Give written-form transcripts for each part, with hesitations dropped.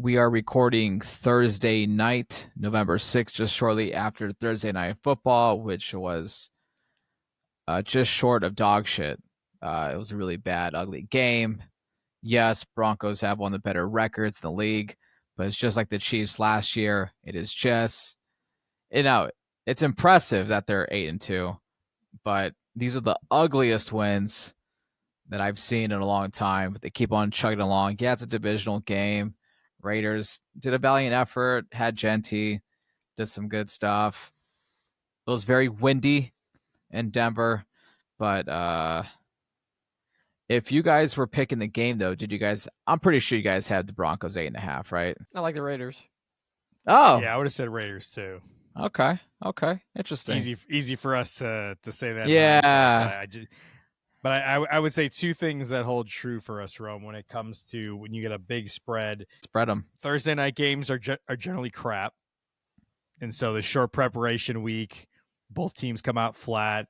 We are recording Thursday night, November 6th, just shortly after Thursday Night Football, which was just short of dog shit. It was a really bad, ugly game. Yes, Broncos have one of the better records in the league, but it's just like the Chiefs last year. It is just, it's impressive that they're 8-2, but these are the ugliest wins that I've seen in a long time. But they keep on chugging along. Yeah, it's a divisional game. Raiders did a valiant effort, had Genty, did some good stuff. It was very windy in Denver, but if you guys were picking the game, though, did you guys? I'm pretty sure you guys had the Broncos 8.5, right? I like the Raiders. Oh, Yeah, I would have said Raiders too. Okay, interesting. Easy for us to say that. Yeah, But I would say two things that hold true for us, Rome, when it comes to when you get a big spread. Spread them. Thursday night games are generally crap, and so the short preparation week, both teams come out flat,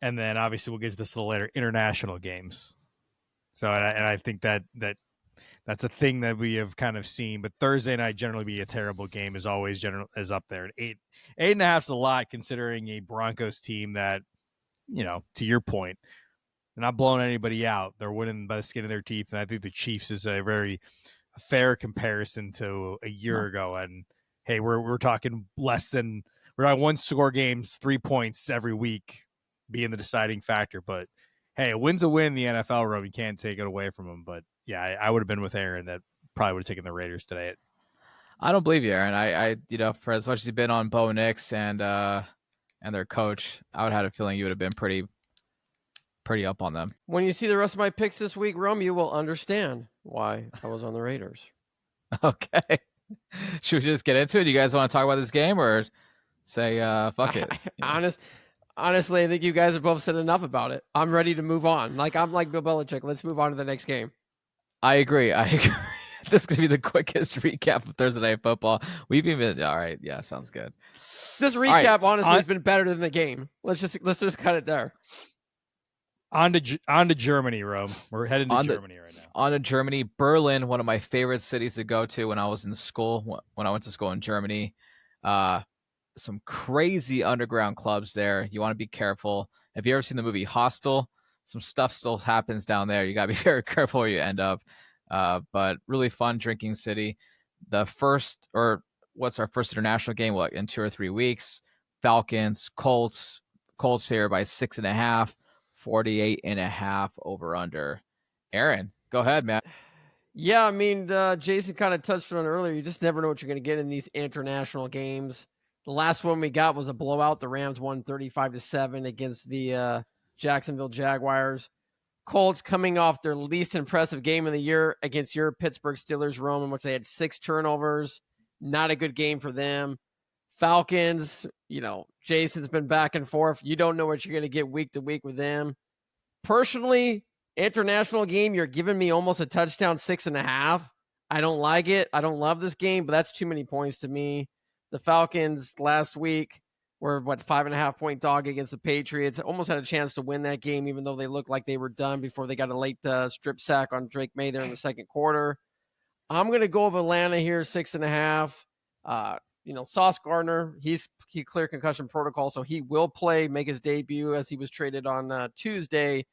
and then obviously we'll get to this a little later. International games. So and I think that's a thing that we have kind of seen. But Thursday night generally be a terrible game is always is up there. 8.5 is a lot considering a Broncos team that, to your point, they're not blowing anybody out. They're winning by the skin of their teeth. And I think the Chiefs is a very fair comparison to a year ago. And hey, we're talking we're on 1-score games, 3 points every week being the deciding factor. But hey, a win's a win in the NFL room. You can't take it away from them. But yeah, I would have been with Aaron that probably would have taken the Raiders today. I don't believe you, Aaron. I for as much as you've been on Bo Nix and their coach, I would have had a feeling you would have been pretty up on them. When you see the rest of my picks this week, Rome, you will understand why I was on the Raiders. Okay. Should we just get into it? Do you guys want to talk about this game or say fuck it? Honestly, I think you guys have both said enough about it. I'm ready to move on. I'm like Bill Belichick. Let's move on to the next game. I agree. This is going to be the quickest recap of Thursday Night Football. We've even all right. Yeah, sounds good. This recap, honestly, has been better than the game. Let's just cut it there. On to Germany, Rome. We're heading to Germany right now. On to Germany, Berlin, one of my favorite cities to go to when I was in school. When I went to school in Germany, some crazy underground clubs there. You want to be careful. Have you ever seen the movie Hostel? Some stuff still happens down there. You got to be very careful where you end up. But really fun drinking city. What's our first international game? In 2 or 3 weeks? Falcons, Colts favored by 6.5. 48.5 over under. Aaron, go ahead, man. Yeah, I mean, Jaeson kind of touched on it earlier. You just never know what you're going to get in these international games. The last one we got was a blowout. The Rams won 35-7 against the Jacksonville Jaguars. Colts coming off their least impressive game of the year against your Pittsburgh Steelers, Rome, in which they had 6 turnovers. Not a good game for them. Falcons, Jason's been back and forth. You don't know what you're going to get week to week with them. Personally, international game, you're giving me almost a touchdown, 6.5. I don't like it. I don't love this game, but that's too many points to me. The Falcons last week were 5.5-point dog against the Patriots. Almost had a chance to win that game, even though they looked like they were done before they got a late strip sack on Drake May there in the second quarter. I'm going to go with Atlanta here, 6.5. Sauce Gardner, he cleared concussion protocol, so he will make his debut as he was traded on Tuesday.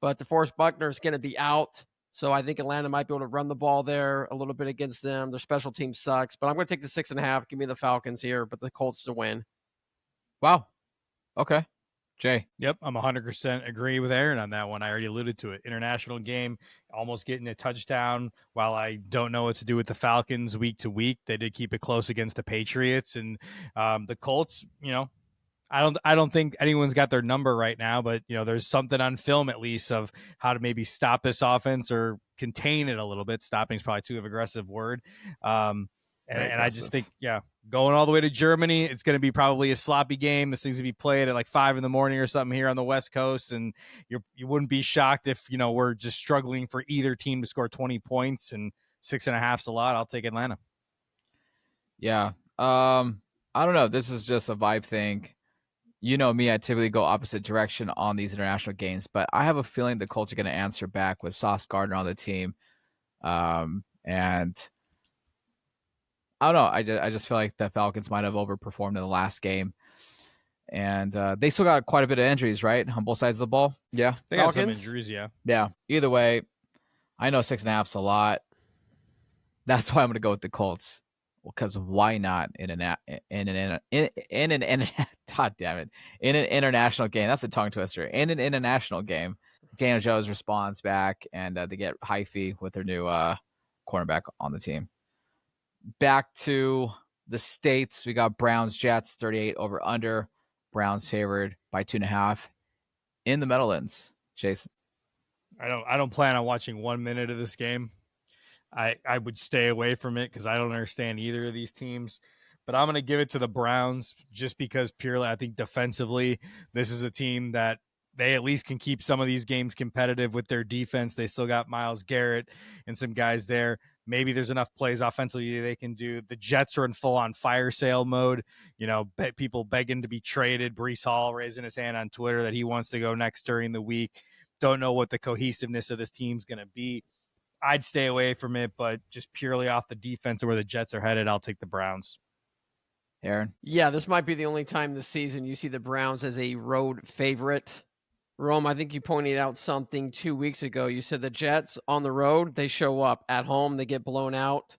But DeForest Buckner is going to be out, so I think Atlanta might be able to run the ball there a little bit against them. Their special team sucks, but I'm going to take the 6.5. Give me the Falcons here, but the Colts to win. Wow. Okay. Jay. Yep, I'm 100% agree with Aaron on that one. I already alluded to it. International game, almost getting a touchdown. While I don't know what to do with the Falcons week to week, they did keep it close against the Patriots. And the Colts, I don't think anyone's got their number right now, but there's something on film at least of how to maybe stop this offense or contain it a little bit. Stopping is probably too aggressive word. And I just think, going all the way to Germany, it's going to be probably a sloppy game. This thing's going to be played at 5 a.m. or something here on the West Coast. And you wouldn't be shocked if, we're just struggling for either team to score 20 points, and 6.5 is a lot. I'll take Atlanta. Yeah. I don't know. This is just a vibe thing. You know me, I typically go opposite direction on these international games, but I have a feeling the Colts are going to answer back with Sauce Gardner on the team. And I don't know. I just feel like the Falcons might have overperformed in the last game. And they still got quite a bit of injuries, right? On both sides of the ball. Yeah. They got some Falcons? injuries, yeah. Yeah. Either way, I know 6.5's a lot. That's why I'm going to go with the Colts. Because why not in an God damn it, in an international game? That's a tongue twister. In an international game, Daniel Jones responds back, and they get Hyphy with their new cornerback on the team. Back to the States, we got Browns Jets 38 over under. Browns favored by 2.5 in the Meadowlands. Jaeson. I don't plan on watching 1 minute of this game. I would stay away from it because I don't understand either of these teams. But I'm going to give it to the Browns just because purely I think defensively, this is a team that they at least can keep some of these games competitive with their defense. They still got Myles Garrett and some guys there. Maybe there's enough plays offensively they can do. The Jets are in full-on fire sale mode. You know, people begging to be traded. Breece Hall raising his hand on Twitter that he wants to go next during the week. Don't know what the cohesiveness of this team's going to be. I'd stay away from it, but just purely off the defense and where the Jets are headed, I'll take the Browns. Aaron? Yeah, this might be the only time this season you see the Browns as a road favorite. Rome, I think you pointed out something 2 weeks ago. You said the Jets on the road, they show up. At home, they get blown out.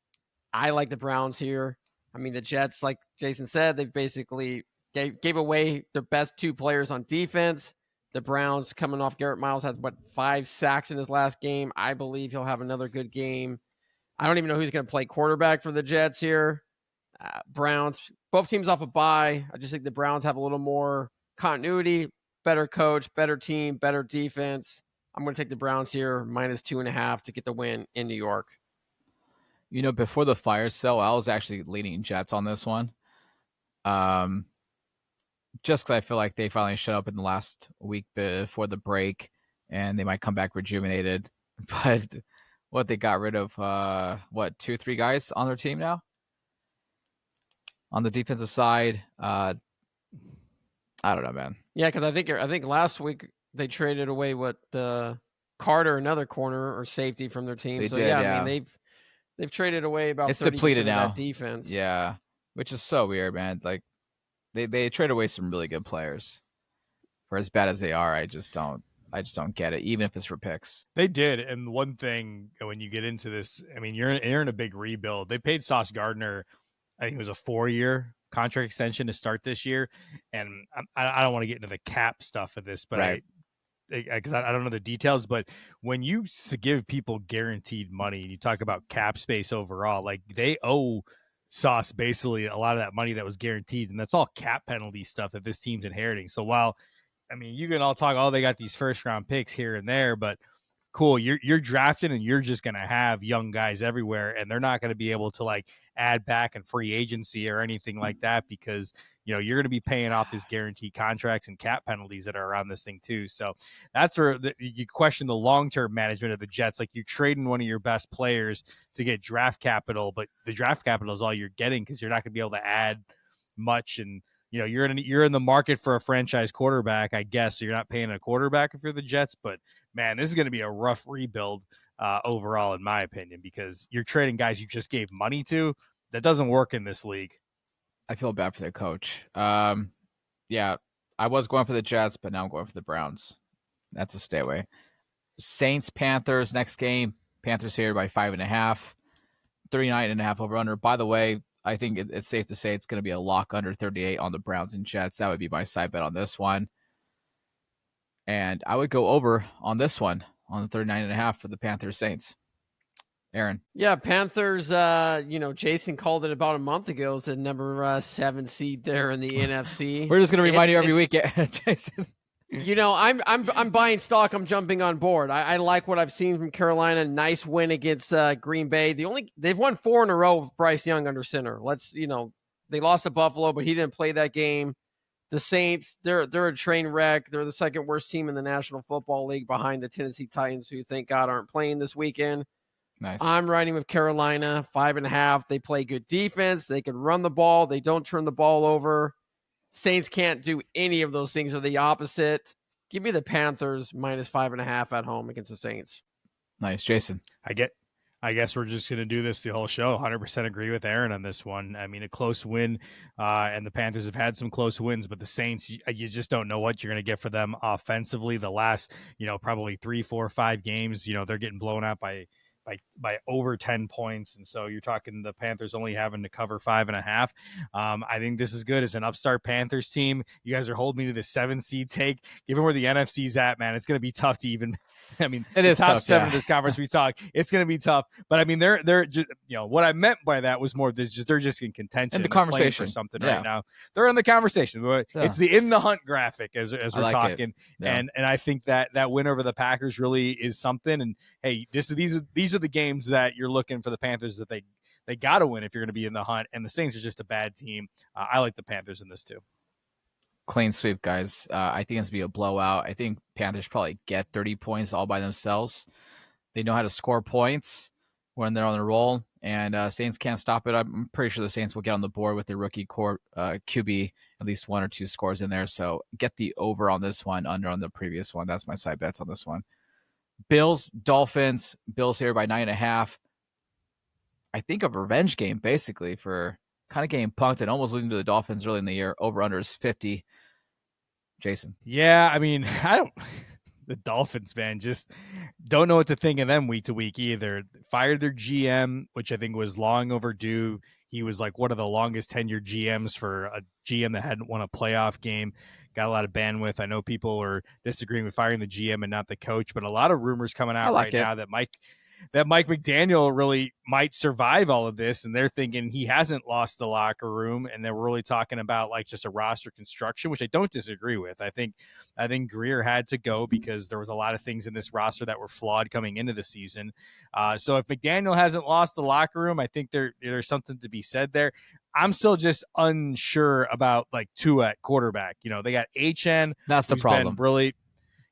I like the Browns here. I mean, the Jets, like Jaeson said, they basically gave away their best two players on defense. The Browns, coming off Garrett Miles, had, 5 sacks in his last game. I believe he'll have another good game. I don't even know who's going to play quarterback for the Jets here. Browns, both teams off a bye. I just think the Browns have a little more continuity, better coach, better team, better defense. I'm going to take the Browns here, -2.5 to get the win in New York. You know, before the fire sale, I was actually leaning Jets on this one. Just because I feel like they finally showed up in the last week before the break, and they might come back rejuvenated. But what, they got rid of 2-3 guys on their team now on the defensive side. I don't know, man. Yeah, because I think last week they traded away Carter, another corner or safety from their team. They So did, yeah, yeah. I mean they've traded away about It's 30% depleted of now. that defense. Yeah, which is so weird, man. Like they trade away some really good players. For as bad as they are, I just don't get it, even if it's for picks. They did, and one thing when you get into this, I mean, you're in a big rebuild. They paid Sauce Gardner, I think it was a 4-year contract extension to start this year, and I don't want to get into the cap stuff of this, but right. Because I don't know the details, but when you give people guaranteed money, you talk about cap space overall, like they owe Sauce basically a lot of that money that was guaranteed, and that's all cap penalty stuff that this team's inheriting. So while, I mean, you can all talk, oh, they got these first round picks here and there, but cool, you're drafting and you're just going to have young guys everywhere, and they're not going to be able to like add back in free agency or anything like that because, you know, you're going to be paying off these guaranteed contracts and cap penalties that are around this thing too. So that's where you question the long-term management of the Jets. Like, you're trading one of your best players to get draft capital, but the draft capital is all you're getting because you're not going to be able to add much. And, you know, you're in the market for a franchise quarterback, I guess. So you're not paying a quarterback if you're the Jets, but man, this is going to be a rough rebuild overall, in my opinion, because you're trading guys you just gave money to. That doesn't work in this league. I feel bad for their coach. Yeah, I was going for the Jets, but now I'm going for the Browns. That's a stay away. Saints, Panthers, next game. Panthers here by 5.5. 39.5 over under. By the way, I think it's safe to say it's going to be a lock under 38 on the Browns and Jets. That would be my side bet on this one. And I would go over on this one on the 39.5 for the Panthers Saints. Aaron. Yeah, Panthers, Jaeson called it about a month ago as the number 7 seed there in the NFC. We're just going to remind you every week, Jaeson. You know, I'm buying stock. I'm jumping on board. I like what I've seen from Carolina. Nice win against Green Bay. They've won 4 in a row with Bryce Young under center. They lost to Buffalo, but he didn't play that game. The Saints, they're a train wreck. They're the second worst team in the National Football League behind the Tennessee Titans, who thank God aren't playing this weekend. Nice. I'm riding with Carolina, 5.5. They play good defense. They can run the ball. They don't turn the ball over. Saints can't do any of those things or the opposite. Give me the Panthers -5.5 at home against the Saints. Nice. Jaeson. I get I guess we're just going to do this the whole show. 100% agree with Aaron on this one. I mean, a close win, and the Panthers have had some close wins, but the Saints, you just don't know what you're going to get for them offensively. The last, probably 3, 4, 5 games, they're getting blown out by over 10 points. And so you're talking the Panthers only having to cover 5.5. I think this is good as an upstart Panthers team. You guys are holding me to the 7 seed take. Given where the NFC's at, man, it's going to be tough to even, I mean, It the is top tough, 7 yeah. of this conference we talk, it's going to be tough. But I mean, they're just, what I meant by that was more this, they're just in contention. In the They're playing conversation. for something Yeah. right now. They're in the conversation. Yeah. It's the in the hunt graphic as we're like talking. Yeah. And I think that win over the Packers really is something. And hey, these are the games that you're looking for the Panthers that they got to win if you're going to be in the hunt. And the Saints are just a bad team. I like the Panthers in this too. Clean sweep, guys. I think it's going to be a blowout. I think Panthers probably get 30 points all by themselves. They know how to score points when they're on the roll, and Saints can't stop it. I'm pretty sure the Saints will get on the board with their rookie QB, at least 1 or 2 scores in there. So get the over on this one, under on the previous one. That's my side bets on this one. Bills, Dolphins. Bills here by 9.5. I think a revenge game, basically, for kind of getting punked and almost losing to the Dolphins early in the year. Over-under is 50. Jason. Yeah, I mean, the Dolphins, man, just don't know what to think of them week to week either. Fired their GM, which I think was long overdue. He was like one of the longest tenured GMs for a GM that hadn't won a playoff game. Got a lot of bandwidth. I know people are disagreeing with firing the GM and not the coach, but a lot of rumors coming out now that Mike McDaniel really might survive all of this, and they're thinking he hasn't lost the locker room, and they're really talking about like just a roster construction, which I don't disagree with. I think Greer had to go because there was a lot of things in this roster that were flawed coming into the season. So if McDaniel hasn't lost the locker room, I think there's something to be said there. I'm still just unsure about like Tua at quarterback. They got HN. That's the problem. Really.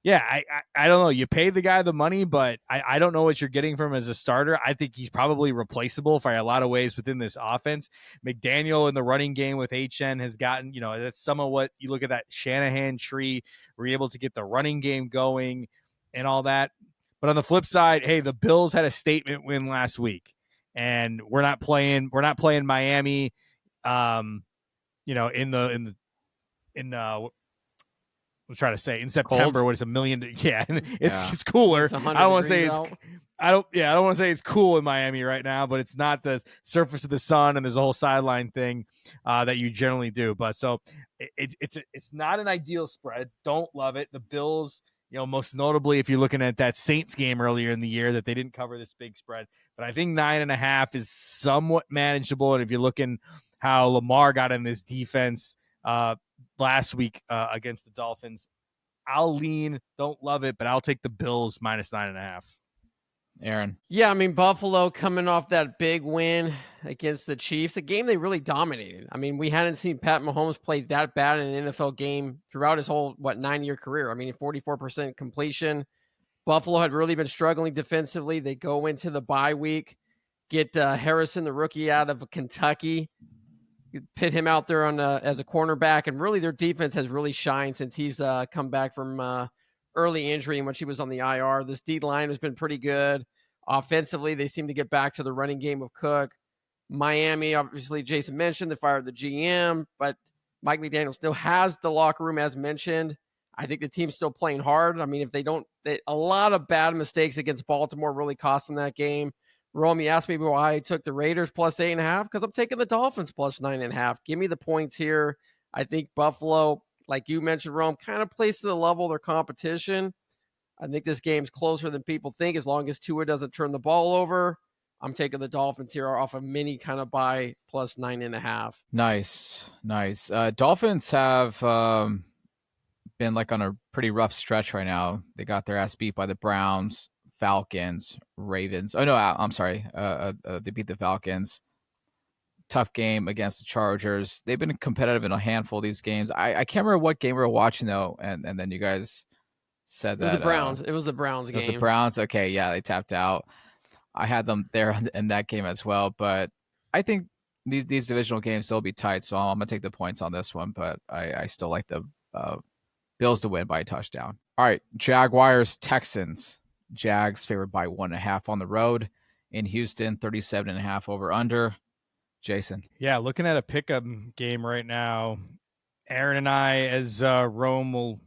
Yeah, I don't know. You paid the guy the money, but I don't know what you're getting from him as a starter. I think he's probably replaceable for a lot of ways within this offense. McDaniel in the running game with HN has gotten, that's some of what you look at that Shanahan tree. We're able to get the running game going and all that. But on the flip side, hey, the Bills had a statement win last week, and we're not playing Miami. I'm trying to say in September, Cold? what is $1 million? Yeah, it's cooler. It's I don't want to say out. I don't want to say it's cool in Miami right now, but it's not the surface of the sun, and there's a whole sideline thing that you generally do. But so it's not an ideal spread. Don't love it. The Bills, most notably, if you're looking at that Saints game earlier in the year, that they didn't cover this big spread, but I think 9.5 is somewhat manageable. And if you're looking how Lamar got in this defense last week against the Dolphins, I'll lean. Don't love it, but I'll take the Bills minus 9.5. Aaron. Yeah, I mean, Buffalo coming off that big win against the Chiefs, a game they really dominated. I mean, we hadn't seen Pat Mahomes play that bad in an NFL game throughout his whole, 9-year career. I mean, 44% completion. Buffalo had really been struggling defensively. They go into the bye week, get Harrison, the rookie out of Kentucky, pit him out there as a cornerback, and really their defense has really shined since he's come back from early injury in which he was on the IR. This D line has been pretty good. Offensively, they seem to get back to the running game of Cook. Miami, obviously, Jason mentioned, they fired the GM, but Mike McDaniel still has the locker room, as mentioned. I think the team's still playing hard. I mean, if a lot of bad mistakes against Baltimore really cost them that game. Rome, you asked me why I took the Raiders plus 8.5, because I'm taking the Dolphins plus 9.5. Give me the points here. I think Buffalo, like you mentioned, Rome, kind of plays to the level of their competition. I think this game's closer than people think, as long as Tua doesn't turn the ball over. I'm taking the Dolphins here off a mini kind of buy plus 9.5. Nice. Dolphins have been like on a pretty rough stretch right now. They got their ass beat by the Browns, Falcons, Ravens. Oh no, I'm sorry. They beat the Falcons. Tough game against the Chargers. They've been competitive in a handful of these games. I can't remember what game we were watching though, and then you guys said that it was the Browns. It was the Browns game. It was the Browns. Okay, yeah, they tapped out. I had them there in that game as well, but I think these divisional games will be tight, so I'm gonna take the points on this one. But I still like the Bills to win by a touchdown. All right, Jaguars, Texans. Jags favored by 1.5 on the road. in Houston, 37.5 over under. Jason. Yeah, looking at a pickup game right now, Aaron and I, as Rome will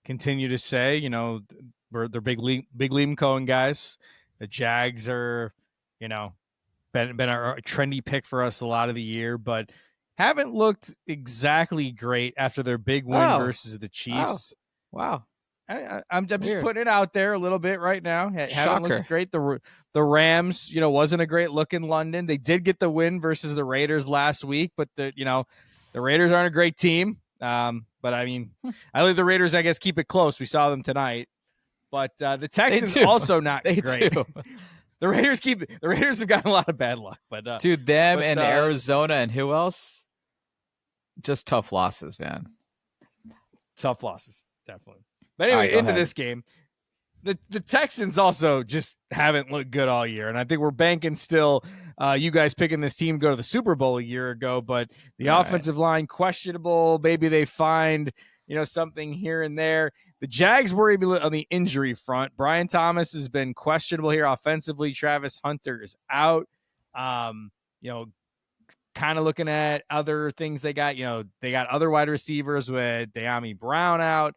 continue to say, they're big Liam Cohen guys. The Jags are, been a trendy pick for us a lot of the year, but haven't looked exactly great after their big win versus the Chiefs. Wow. I'm just putting it out there a little bit right now. Haven't looked great. The Rams, wasn't a great look in London. They did get the win versus the Raiders last week, but the Raiders aren't a great team. But I mean, I think the Raiders, I guess, keep it close. We saw them tonight, but the Texans also not great. The Raiders have gotten a lot of bad luck, but to them and Arizona and who else? Just tough losses, man. Tough losses, definitely. But anyway, into this game, the Texans also just haven't looked good all year, and I think we're banking still. You guys picking this team to go to the Super Bowl a year ago, but the offensive line questionable. Maybe they find something here and there. The Jags worry on the injury front. Brian Thomas has been questionable here offensively. Travis Hunter is out. Kind of looking at other things they got. They got other wide receivers with De'Ami Brown out.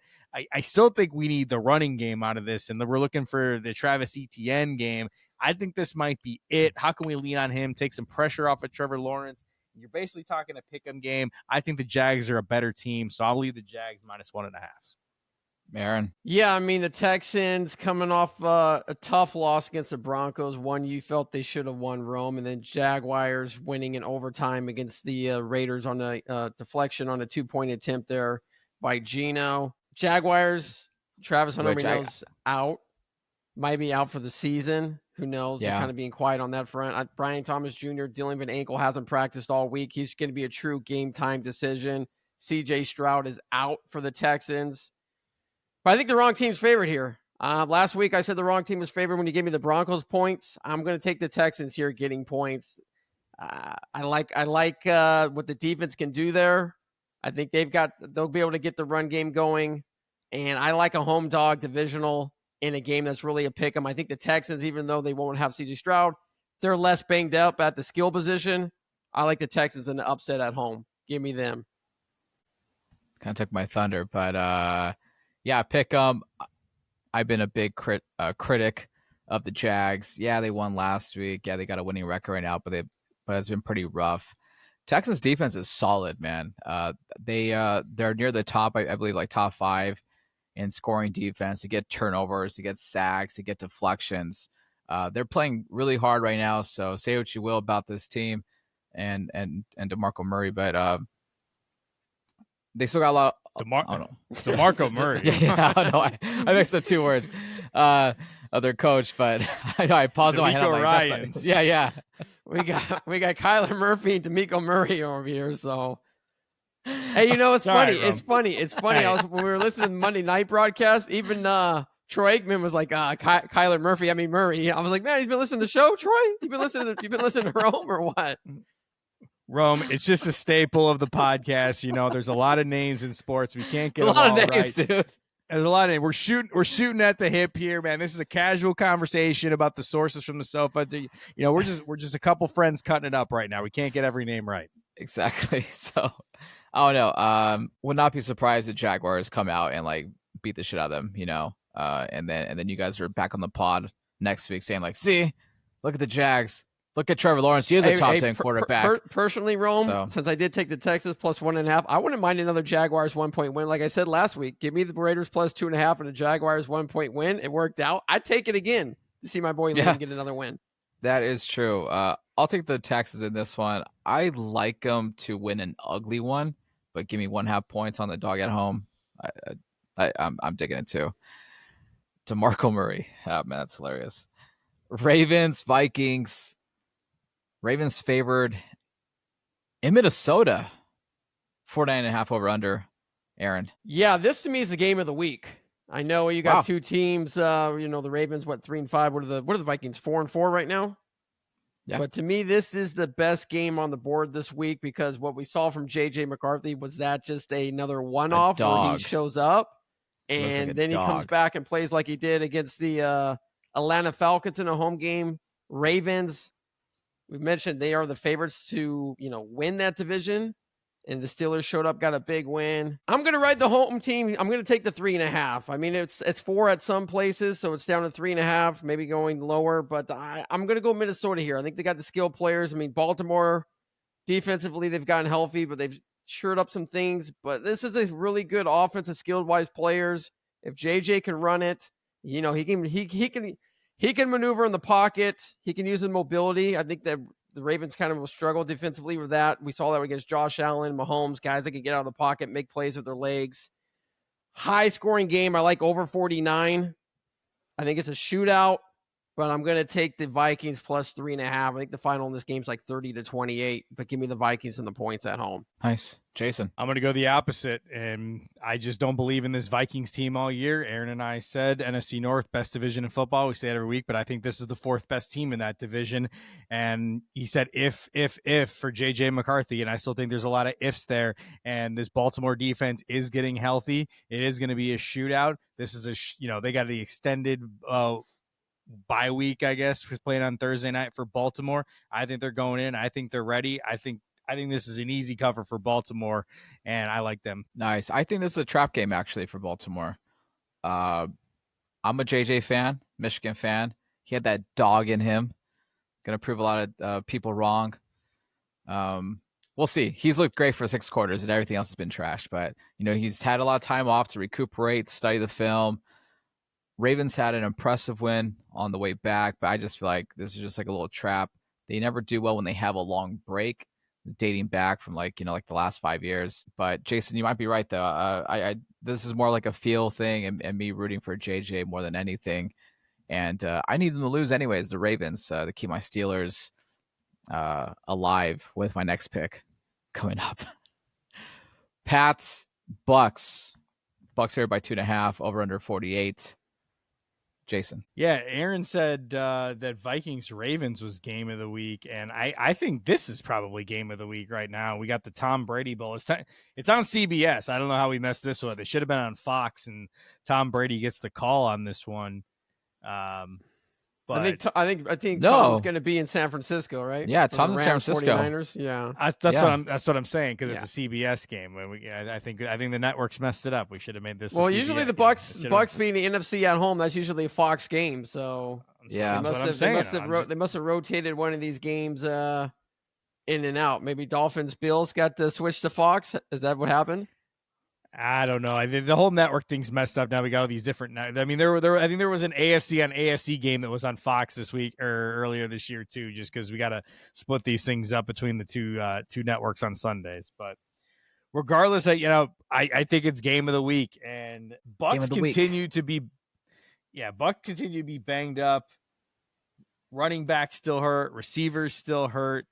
I still think we need the running game out of this, and we're looking for the Travis Etienne game. I think this might be it. How can we lean on him, take some pressure off of Trevor Lawrence? You're basically talking a pick-em game. I think the Jags are a better team, so I'll leave the Jags -1.5. Aaron. Yeah, I mean, the Texans coming off a tough loss against the Broncos, one you felt they should have won, Rome, and then Jaguars winning in overtime against the Raiders on a deflection on a 2-point attempt there by Geno. Jaguars, Travis Hunter out. Might be out for the season. Who knows? Yeah. They're kind of being quiet on that front. Brian Thomas Jr. dealing with an ankle, hasn't practiced all week. He's going to be a true game time decision. CJ Stroud is out for the Texans. But I think the wrong team's favorite here. Last week I said the wrong team was favored when you gave me the Broncos points. I'm going to take the Texans here getting points. I like what the defense can do there. I think they'll be able to get the run game going. And I like a home dog divisional in a game that's really a pick 'em. I think the Texans, even though they won't have CJ Stroud, they're less banged up at the skill position. I like the Texans in the upset at home. Give me them. Kind of took my thunder, but yeah, pick 'em. I've been a big critic of the Jags. Yeah, they won last week. Yeah, they got a winning record right now, but it's been pretty rough. Texans defense is solid, man. They're near the top, I believe, like top 5 in scoring defense. To get turnovers, to get sacks, to get deflections. They're playing really hard right now. So say what you will about this team and DeMarco Murray, but they still got a lot. DeMarco Murray. Yeah, I don't know. I mixed up 2 words. Other coach, but I paused my head. Ryan. Yeah. We got Kyler Murphy and DeMarco Murray over here. So, hey, it's funny. It's funny. When we were listening to the Monday night broadcast, even Troy Aikman was like, Kyler Murphy. I mean Murray. I was like, man, he's been listening to the show. Troy, you've been listening to Rome or what? Rome, it's just a staple of the podcast. There's a lot of names in sports. We can't get a lot them of names, right. dude. There's a lot of names. We're shooting at the hip here, man. This is a casual conversation about the sources from the sofa. We're just a couple friends cutting it up right now. We can't get every name right. Exactly. So I don't know. Would not be surprised if Jaguars come out and beat the shit out of them, and then you guys are back on the pod next week saying see, look at the Jags. Look at Trevor Lawrence. He is a top 10 quarterback. Personally, Rome, since I did take the Texans +1.5, I wouldn't mind another Jaguars 1-point win. Like I said last week, give me the Raiders +2.5 and a Jaguars 1-point win. It worked out. I'd take it again to see my boy Liam get another win. That is true. I'll take the Texans in this one. I like them to win an ugly one, but give me 1.5 points on the dog at home. I'm digging it too. DeMarco Murray. Oh, man, that's hilarious. Ravens, Vikings. Ravens favored in Minnesota. 49.5 over under. Aaron. Yeah, this to me is the game of the week. I know you got 2 teams. The Ravens 3-5. What are the Vikings 4-4 right now? Yeah. But to me, this is the best game on the board this week because what we saw from JJ McCarthy was that just another one-off where he shows up and then he comes back and plays like he did against the Atlanta Falcons in a home game. Ravens, we mentioned they are the favorites to, win that division. And the Steelers showed up, got a big win. I'm going to ride the home team. I'm going to take the 3.5. I mean, it's 4 at some places, so it's down to 3.5, maybe going lower. But I'm going to go Minnesota here. I think they got the skill players. I mean, Baltimore, defensively, they've gotten healthy, but they've shored up some things. But this is a really good offensive, skilled-wise players. If JJ can run it, he can maneuver in the pocket. He can use his mobility. I think that the Ravens kind of will struggle defensively with that. We saw that against Josh Allen, Mahomes, guys that can get out of the pocket, make plays with their legs. High scoring game. I like over 49. I think it's a shootout, but I'm going to take the Vikings plus 3.5. I think the final in this game is like 30-28, but give me the Vikings and the points at home. Nice. Jason. I'm going to go the opposite, and I just don't believe in this Vikings team all year. Aaron and I said NFC North, best division in football. We say it every week, but I think this is the 4th best team in that division. And he said if for J.J. McCarthy, and I still think there's a lot of ifs there. And this Baltimore defense is getting healthy. It is going to be a shootout. This is they got the extended bye week, I guess, who's playing on Thursday night for Baltimore. I think they're going in. I think they're ready. I think this is an easy cover for Baltimore, and I like them. Nice. I think this is a trap game, actually, for Baltimore. I'm a JJ fan, Michigan fan. He had that dog in him. Going to prove a lot of people wrong. We'll see. He's looked great for 6 quarters, and everything else has been trashed. But, he's had a lot of time off to recuperate, study the film. Ravens had an impressive win on the way back, but I just feel like this is just like a little trap. They never do well when they have a long break, dating back from like the last 5 years. But Jason, you might be right though. I this is more like a feel thing and me rooting for JJ more than anything. And I need them to lose anyways, the Ravens, to keep my Steelers alive with my next pick coming up. Pats, Bucs. Bucs here by 2.5, over under 48. Jason. Yeah, Aaron said that Vikings Ravens was game of the week, and I think this is probably game of the week right now. We got the Tom Brady Bowl. It's on CBS. I don't know how we messed this one. They should have been on Fox, and Tom Brady gets the call on this one. But I think No. Tom's going to be in San Francisco, right? Yeah, For Tom's the in San Rams, Francisco. 49ers. Yeah. that's what I'm saying, because it's a CBS game. I think the networks messed it up. We should have made this. Well, usually the Bucs being the NFC at home, that's usually a Fox game. So yeah, they must have rotated one of these games in and out. Maybe Dolphins Bills got to switch to Fox. Is that what happened? I don't know. The whole network thing's messed up now. We got all these different. I mean, I think there was an AFC on AFC game that was on Fox this week or earlier this year too, just because we got to split these things up between the two networks on Sundays. But regardless, I think it's game of the week, and Bucs continue to be banged up. Running back still hurt. Receivers still hurt.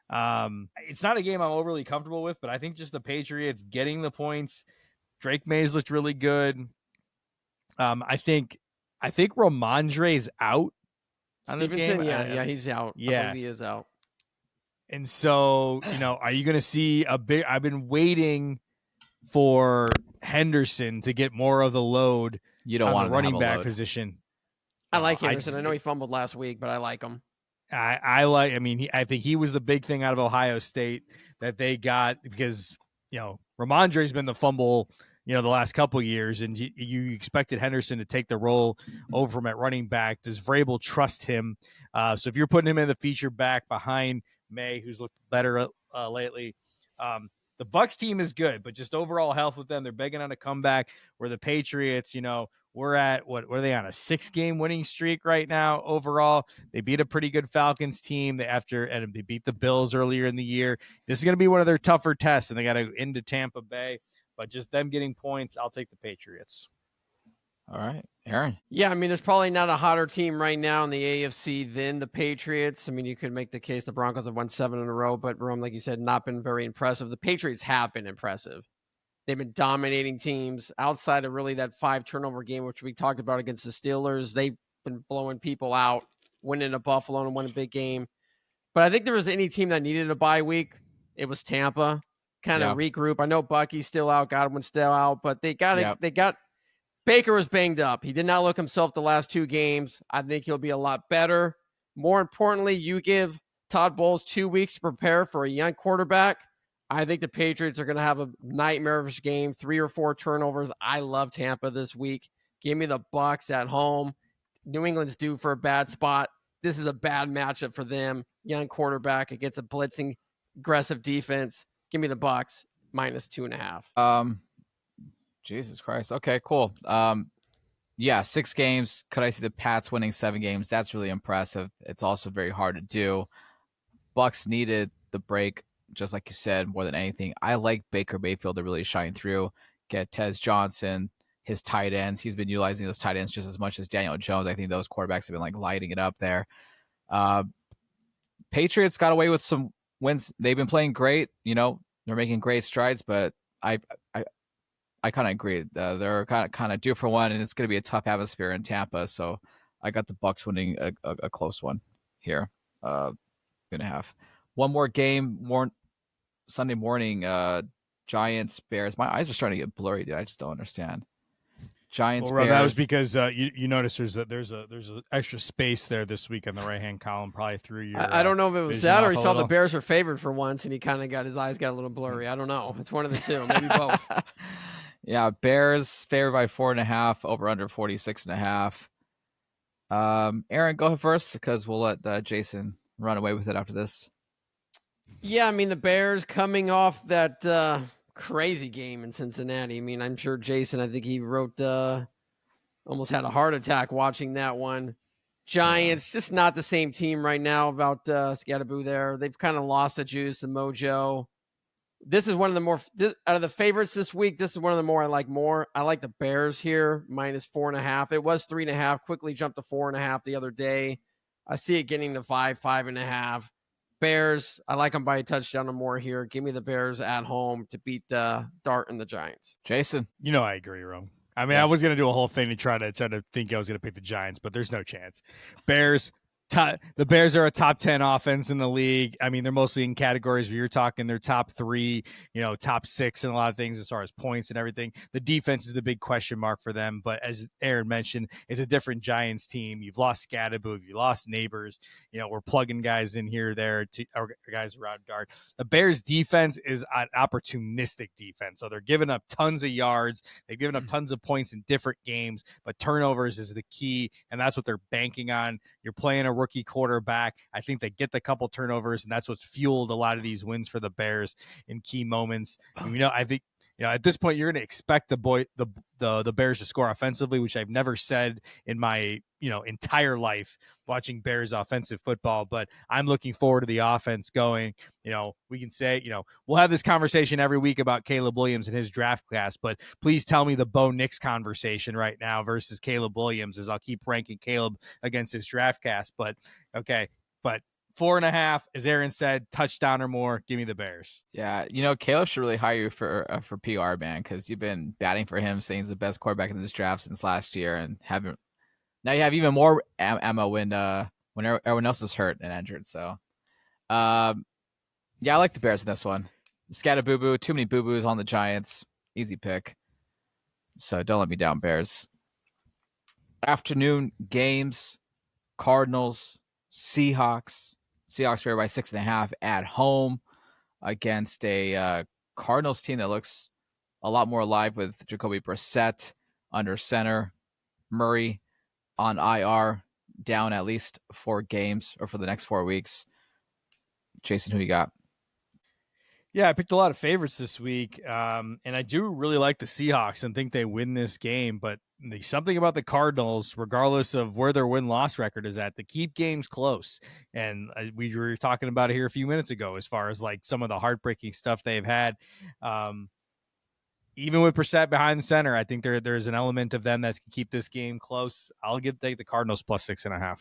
It's not a game I'm overly comfortable with, but I think just the Patriots getting the points. Drake Mays looked really good. I think Ramondre's out on this game. Yeah, he's out. Yeah, I believe he is out. And so, are you going to see a big? I've been waiting for Henderson to get more of the load. You don't want the running back position. I like Henderson. I know he fumbled last week, but I like him. I think he was the big thing out of Ohio State that they got, because Ramondre's been the fumble the last couple of years, and you expected Henderson to take the role over from at running back. Does Vrabel trust him? So if you're putting him in the feature back behind May, who's looked better lately, the Bucs team is good, but just overall health with them, they're begging on a comeback. Where the Patriots, we're at what are they on, a 6-game winning streak right now overall? They beat a pretty good Falcons team and they beat the Bills earlier in the year. This is going to be one of their tougher tests, and they got to go into Tampa Bay. But just them getting points, I'll take the Patriots. All right, Aaron. Yeah, I mean, there's probably not a hotter team right now in the AFC than the Patriots. I mean, you could make the case the Broncos have won 7 in a row, but Rome, like you said, not been very impressive. The Patriots have been impressive. They've been dominating teams outside of really that 5-turnover game, which we talked about against the Steelers. They've been blowing people out, winning at Buffalo and winning a big game. But I think there was any team that needed a bye week, it was Tampa. Kind of regroup. I know Bucky's still out, Godwin's still out, but they got Baker was banged up. He did not look himself the last 2 games. I think he'll be a lot better. More importantly, you give Todd Bowles 2 weeks to prepare for a young quarterback. I think the Patriots are going to have a nightmarish game, 3 or 4 turnovers. I love Tampa this week. Give me the Bucs at home. New England's due for a bad spot. This is a bad matchup for them. Young quarterback against a blitzing, aggressive defense. Give me the Bucs minus 2.5. Jesus Christ. Okay, cool. Yeah, 6 games. Could I see the Pats winning 7 games? That's really impressive. It's also very hard to do. Bucs needed the break, just like you said, more than anything. I like Baker Mayfield to really shine through. Get Tez Johnson, his tight ends. He's been utilizing those tight ends just as much as Daniel Jones. I think those quarterbacks have been like lighting it up there. Patriots got away with some wins. They've been playing great. They're making great strides, but I kind of agree. They're kind of due for one, and it's going to be a tough atmosphere in Tampa. So I got the Bucs winning a close one here. Gonna have one more game, Sunday morning. Giants Bears. My eyes are starting to get blurry, dude. I just don't understand. Giants Well, Rob, Bears. that was because you notice there's an extra space there this week on the right hand column, probably through your. I don't know if it was vision that or off he a saw the little. Bears were favored for once, and he kind of got his eyes got a little blurry. I don't know. It's one of the two, maybe both. Yeah, Bears favored by 4.5, over under 46.5. Aaron, go ahead first because we'll let Jaeson run away with it after this. Yeah, I mean the Bears coming off that crazy game in Cincinnati. I mean, I'm sure Jaeson, I think he wrote almost had a heart attack watching that one. Giants, just not the same team right now about Scatterboo there. They've kind of lost the juice, the mojo. This is one of the more, out of the favorites this week, this is one of the more I like more. I like the Bears here, minus 4.5. It was 3.5, quickly jumped to 4.5 the other day. I see it getting to 5.5. Bears, I like them by a touchdown or more here. Give me the Bears at home to beat Dart and the Giants. Jaeson. I agree, Rome. I mean, Yeah. I was going to do a whole thing to try to think I was going to pick the Giants, but there's no chance. Bears. The Bears are a top 10 offense in the league. I mean, they're mostly in categories where you're talking they're top 3, top 6 in a lot of things as far as points and everything. The defense is the big question mark for them. But as Aaron mentioned, it's a different Giants team. You've lost Scatterboo, you lost Neighbors. We're plugging guys in here, there, guys around Dart. The Bears defense is an opportunistic defense. So they're giving up tons of yards. They've given up tons of points in different games, but turnovers is the key. And that's what they're banking on. You're playing a rookie quarterback. I think they get the couple turnovers, and that's what's fueled a lot of these wins for the Bears in key moments. And, I think at this point you're going to expect the Bears to score offensively, which I've never said in my entire life watching Bears offensive football. But I'm looking forward to the offense going. We can say we'll have this conversation every week about Caleb Williams and his draft class, but please tell me the Bo Nix conversation right now versus Caleb Williams, as I'll keep ranking Caleb against his draft class. But okay, but 4.5, as Aaron said, touchdown or more. Give me the Bears. Yeah, Caleb should really hire you for PR, man, because you've been batting for him, saying he's the best quarterback in this draft since last year, and now you have even more ammo when everyone else is hurt and injured. So, yeah, I like the Bears in this one. Scatter boo boo, too many boo boos on the Giants. Easy pick. So don't let me down, Bears. Afternoon games: Cardinals, Seahawks. Seahawks favored by 6.5 at home against a Cardinals team that looks a lot more alive with Jacoby Brissett under center, Murray on IR, down at least 4 games or for the next 4 weeks. Jaeson, who you got? Yeah, I picked a lot of favorites this week, and I do really like the Seahawks and think they win this game. But there's something about the Cardinals, regardless of where their win-loss record is at, to keep games close. And we were talking about it here a few minutes ago as far as like some of the heartbreaking stuff they've had. Even with Brissett behind the center, I think there's an element of them that can keep this game close. I'll take the Cardinals plus 6.5.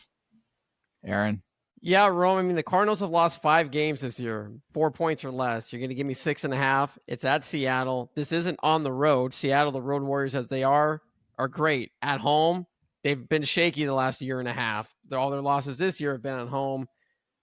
Aaron? Yeah, Rome. I mean, the Cardinals have lost 5 games this year, 4 points or less. You're going to give me 6.5. It's at Seattle. This isn't on the road. Seattle, the Road Warriors as they are great. At home, they've been shaky the last year and a half. All their losses this year have been at home.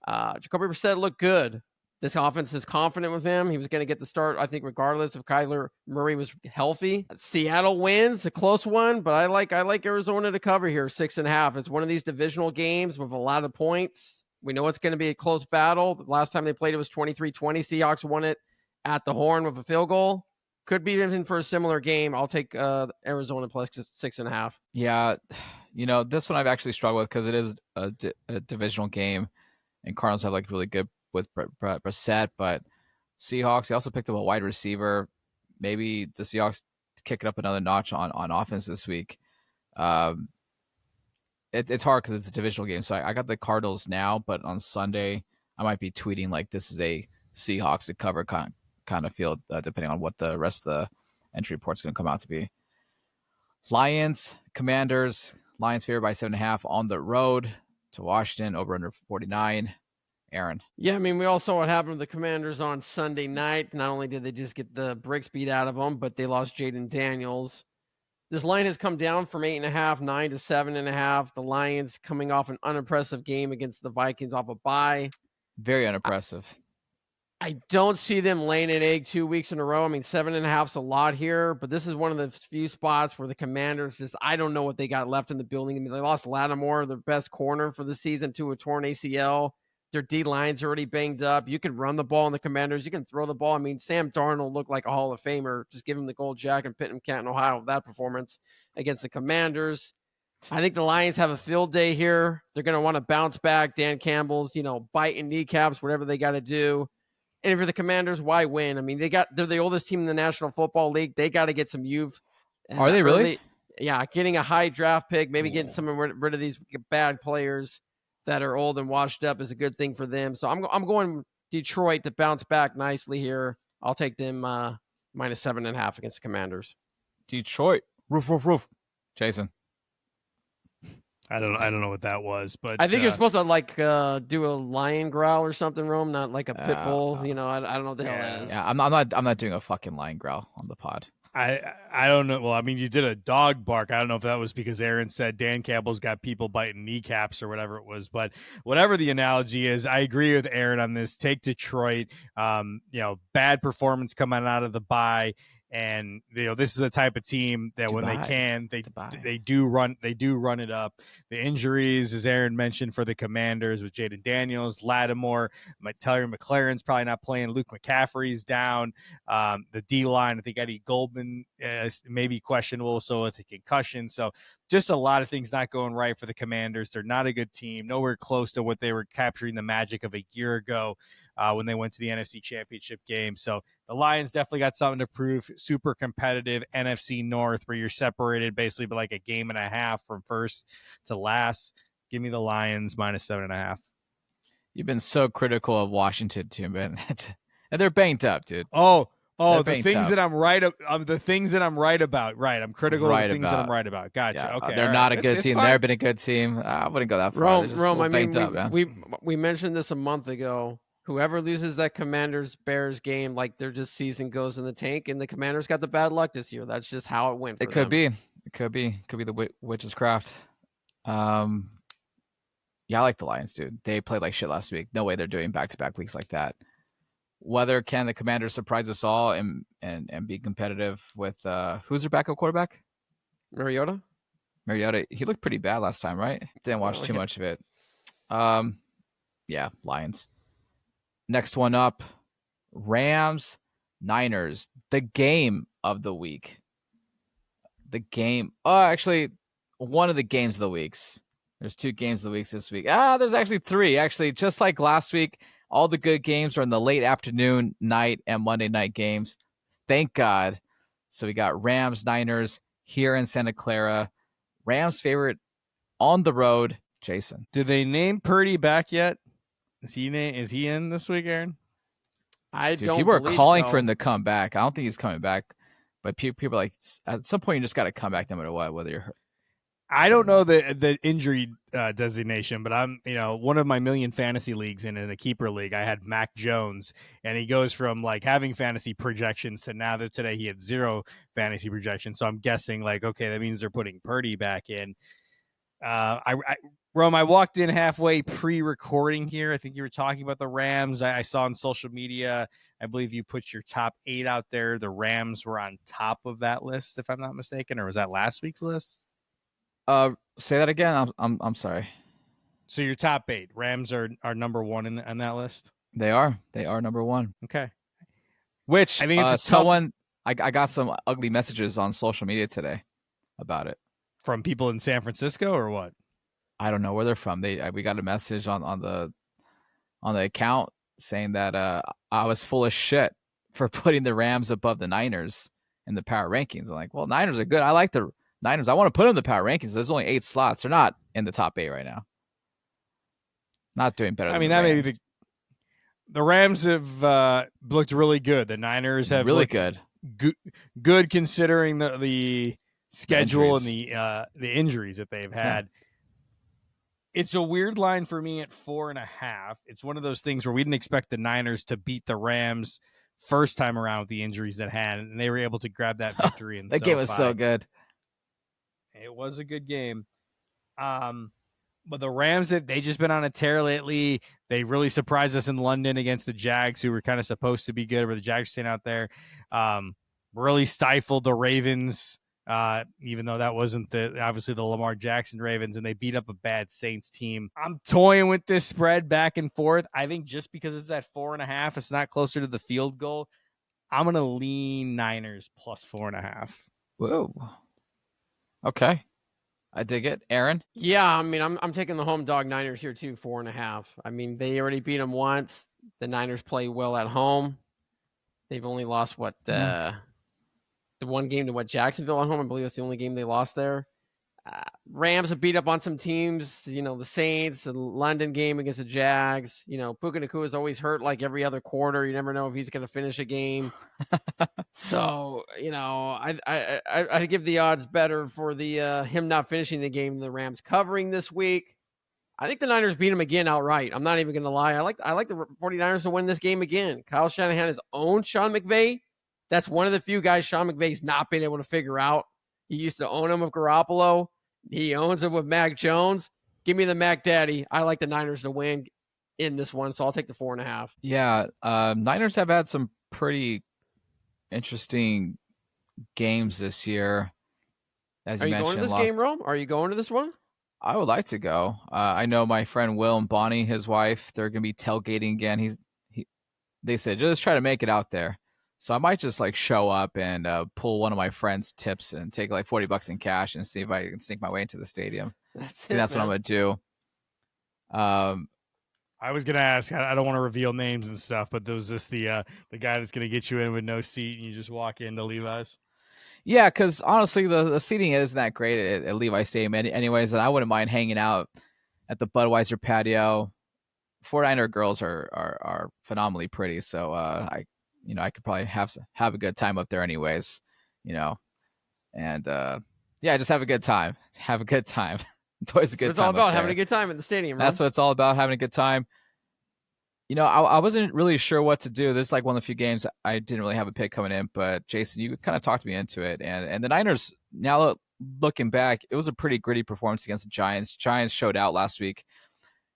Jacoby Brissett looked good. This offense is confident with him. He was going to get the start, I think, regardless if Kyler Murray was healthy. Seattle wins, a close one, but I like Arizona to cover here, 6.5. It's one of these divisional games with a lot of points. We know it's going to be a close battle. The last time they played, it was 23-20. Seahawks won it at the horn with a field goal. Could be even for a similar game. I'll take Arizona plus 6.5. Yeah, this one I've actually struggled with because it is a divisional game, and Cardinals have like really good with Brissett, but Seahawks, they also picked up a wide receiver. Maybe the Seahawks kick it up another notch on offense this week. It's hard because it's a divisional game. So I got the Cardinals now, but on Sunday I might be tweeting like this is a Seahawks to cover kind of field, depending on what the rest of the entry report's going to come out to be. Lions, Commanders. Lions favored by 7.5 on the road to Washington, over under 49. Aaron. Yeah, I mean, we all saw what happened with the Commanders on Sunday night. Not only did they just get the bricks beat out of them, but they lost Jaden Daniels. This line has come down from 8.5, 9 to 7.5. The Lions coming off an unimpressive game against the Vikings off a bye. Very unimpressive. I don't see them laying an egg 2 weeks in a row. I mean, 7.5 is a lot here, but this is one of the few spots where the Commanders just, I don't know what they got left in the building. I mean, they lost Lattimore, their best corner for the season, to a torn ACL. Their D-line's already banged up. You can run the ball on the Commanders. You can throw the ball. I mean, Sam Darnold looked like a Hall of Famer. Just give him the gold jacket and put him in Canton, Ohio with that performance against the Commanders. I think the Lions have a field day here. They're going to want to bounce back. Dan Campbell's, biting kneecaps, whatever they got to do. And for the Commanders, why win? I mean, they're the oldest team in the National Football League. They got to get some youth. Are they really? Yeah, getting a high draft pick, maybe getting rid of these bad players that are old and washed up is a good thing for them. So I'm going Detroit to bounce back nicely here. I'll take them minus 7.5 against the Commanders. Detroit. Roof. Jaeson. I don't know what that was, but I think you're supposed to do a lion growl or something, Rome, not like a pit bull. I don't know what the hell that is. Yeah, I'm not doing a fucking lion growl on the pod. I don't know. Well, I mean, you did a dog bark. I don't know if that was because Aaron said Dan Campbell's got people biting kneecaps or whatever it was, but whatever the analogy is, I agree with Aaron on this. Take Detroit. Bad performance coming out of the bye. And this is the type of team that when they can, they do run it up. The injuries, as Aaron mentioned, for the Commanders with Jaden Daniels, Lattimore, Terry McLaurin's probably not playing. Luke McCaffrey's down. The D line, I think Eddie Goldman is maybe questionable, so with a concussion. So just a lot of things not going right for the Commanders. They're not a good team, nowhere close to what they were capturing the magic of a year ago when they went to the NFC Championship game. So the Lions definitely got something to prove. Super competitive NFC North where you're separated basically by like a game and a half from first to last. Give me the Lions minus 7.5. You've been so critical of Washington too, man. And they're banged up, dude. The things that I'm right about. Right. I'm critical of the things that I'm right about. Gotcha. Yeah, okay. They're not a good team. They've been a good team. I wouldn't go that far. Rome, I mean, we mentioned this a month ago. Whoever loses that Commanders-Bears game, like their just season goes in the tank, and the Commanders got the bad luck this year. That's just how it went for them. It could be the witch's craft. Yeah, I like the Lions, dude. They played like shit last week. No way they're doing back-to-back weeks like that. Whether can the Commanders surprise us all and be competitive with who's their backup quarterback? Mariota. He looked pretty bad last time, right? Didn't watch too much of it. Yeah, Lions. Next one up, Rams, Niners, the game of the week. Actually, one of the games of the weeks. There's 2 games of the weeks this week. There's actually 3. Actually, just like last week, all the good games are in the late afternoon, night, and Monday night games. Thank God. So we got Rams, Niners here in Santa Clara. Rams favorite on the road, Jaeson. Did they name Purdy back yet? Is he in this week, Aaron? People are calling for him to come back. I don't think he's coming back, but people are like, at some point you just got to come back no matter what, whether you're hurt. I don't know the injury designation, but I'm one of my million fantasy leagues in a keeper league. I had Mac Jones, and he goes from like having fantasy projections to now that today he had 0 fantasy projections. So I'm guessing like, okay, that means they're putting Purdy back in. Rome, I walked in halfway pre-recording here. I think you were talking about the Rams. I saw on social media, I believe you put your top 8 out there. The Rams were on top of that list, if I'm not mistaken, or was that last week's list? Say that again. I'm sorry. So your top 8 Rams are number 1 on that list. They are number 1. Okay. Which I think it's someone I got some ugly messages on social media today about it from people in San Francisco or what? I don't know where they're from. We got a message on the account saying that I was full of shit for putting the Rams above the Niners in the power rankings. I'm like, well, Niners are good. I like the Niners. I want to put them in the power rankings. There's only 8 slots. They're not in the top 8 right now. Not doing better. I mean, that maybe the Rams have looked really good. The Niners have really good. Good considering the schedule and the injuries that they've had. Yeah. It's a weird line for me at 4.5. It's one of those things where we didn't expect the Niners to beat the Rams first time around with the injuries that had, and they were able to grab that victory. That game was so good. It was a good game. But the Rams, they just been on a tear lately. They really surprised us in London against the Jags, who were kind of supposed to be good, but the Jags staying out there. Really stifled the Ravens. Even though that wasn't obviously the Lamar Jackson Ravens, and they beat up a bad Saints team. I'm toying with this spread back and forth. I think just because it's at 4.5, it's not closer to the field goal. I'm going to lean Niners plus 4.5. Whoa. Okay. I dig it. Aaron? Yeah, I mean, I'm taking the home dog Niners here too, 4.5. I mean, they already beat them once. The Niners play well at home. They've only lost the one game to Jacksonville at home. I believe that's the only game they lost there. Rams have beat up on some teams, the Saints, the London game against the Jags. Puka Nacua is always hurt like every other quarter. You never know if he's going to finish a game. So, I give the odds better for the him not finishing the game than the Rams covering this week. I think the Niners beat him again outright. I'm not even going to lie. I like the 49ers to win this game again. Kyle Shanahan has owned Sean McVay. That's one of the few guys Sean McVay's not been able to figure out. He used to own him with Garoppolo. He owns him with Mac Jones. Give me the Mac Daddy. I like the Niners to win in this one, so I'll take the 4.5. Yeah, Niners have had some pretty interesting games this year. As you mentioned, going to this game, Rome? Are you going to this one? I would like to go. I know my friend Will and Bonnie, his wife, they're going to be tailgating again. They said, just try to make it out there. So I might just show up and pull one of my friends' tips and take $40 in cash and see if I can sneak my way into the stadium. That's what I'm going to do. I was going to ask, I don't want to reveal names and stuff, but was this the guy that's going to get you in with no seat and you just walk into Levi's? Yeah, because honestly, the seating isn't that great at Levi's Stadium anyways, and I wouldn't mind hanging out at the Budweiser patio. 49er girls are phenomenally pretty, so I could probably have a good time up there anyways, and just have a good time. Have a good time. It's always a good time. It's all about having a good time at the stadium, right? That's what it's all about, having a good time. I wasn't really sure what to do. This is one of the few games I didn't really have a pick coming in, but Jaeson, you kind of talked me into it. And the Niners, now looking back, it was a pretty gritty performance against the Giants. Giants showed out last week.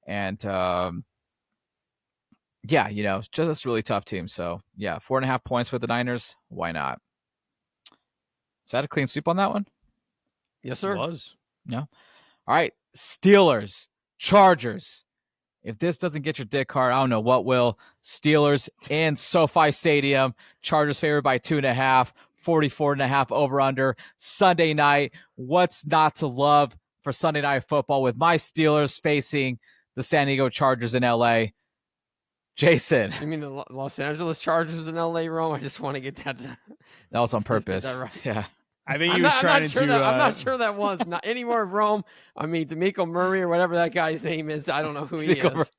And, just a really tough team. So, 4.5 points for the Niners. Why not? Is that a clean sweep on that one? Yes, sir. It was. Yeah. All right. Steelers, Chargers. If this doesn't get your dick hard, I don't know what will. Steelers in SoFi Stadium. Chargers favored by 2.5. 44.5 over under. Sunday night. What's not to love for Sunday Night Football with my Steelers facing the San Diego Chargers in LA? Jaeson. You mean the Los Angeles Chargers in LA, Rome? I just want to get that. That was on purpose. Right. Yeah. I think he was trying to. I'm not sure that was not anymore of Rome. I mean, D'Amico Murray or whatever that guy's name is. I don't know who he is.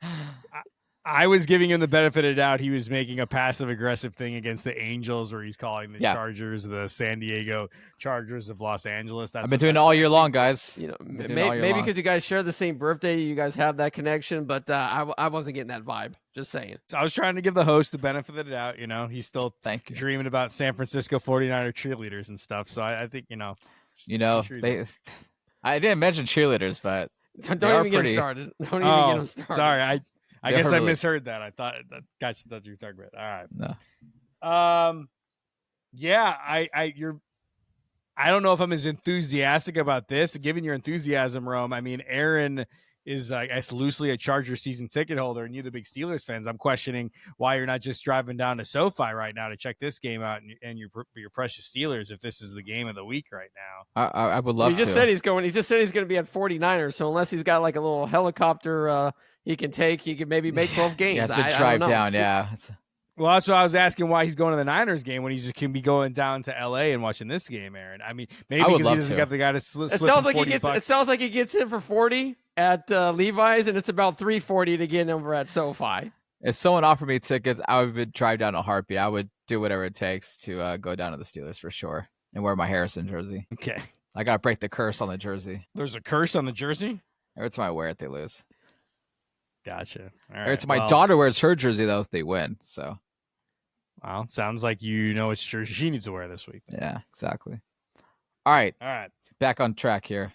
I was giving him the benefit of the doubt. He was making a passive-aggressive thing against the Angels where he's calling the Chargers the San Diego Chargers of Los Angeles. I've been doing it all year long, guys. Maybe because you guys share the same birthday, you guys have that connection, but I wasn't getting that vibe. Just saying. So I was trying to give the host the benefit of the doubt. He's still dreaming about San Francisco 49er cheerleaders and stuff. So I think, I didn't mention cheerleaders, but Don't they are even get pretty. him started. Don't even get him started. Sorry, I They guess are I really- misheard that. I thought you were talking about. All No. right. Yeah, I don't know if I'm as enthusiastic about this. Given your enthusiasm, Rome, I mean, Aaron is, I guess, loosely a Charger season ticket holder, and you the big Steelers fans. I'm questioning why you're not just driving down to SoFi right now to check this game out and your precious Steelers if this is the game of the week right now. I would love He just to. said he's going. He just said he's going to be at 49ers. So unless he's got like a little helicopter he can take, he could maybe make both games. He has I to don't drive know. down. Yeah. Well, that's why I was asking why he's going to the Niners game when he just can be going down to LA and watching this game, Aaron. I mean, maybe I would because he love doesn't to. got the guy to slip. It sounds like he gets. It sounds like he gets in for 40 at Levi's, and it's about 340 to get over at SoFi. If someone offered me tickets, I would drive down a heartbeat. I would do whatever it takes to go down to the Steelers for sure and wear my Harrison jersey. Okay. I gotta break the curse on the jersey. There's a curse on the jersey? Every time I wear it, they lose. Gotcha. All Every right. time my daughter wears her jersey, though, they win. So Well, sounds like you know which jersey she needs to wear this week. yeah, exactly. All right, All right. back on track here.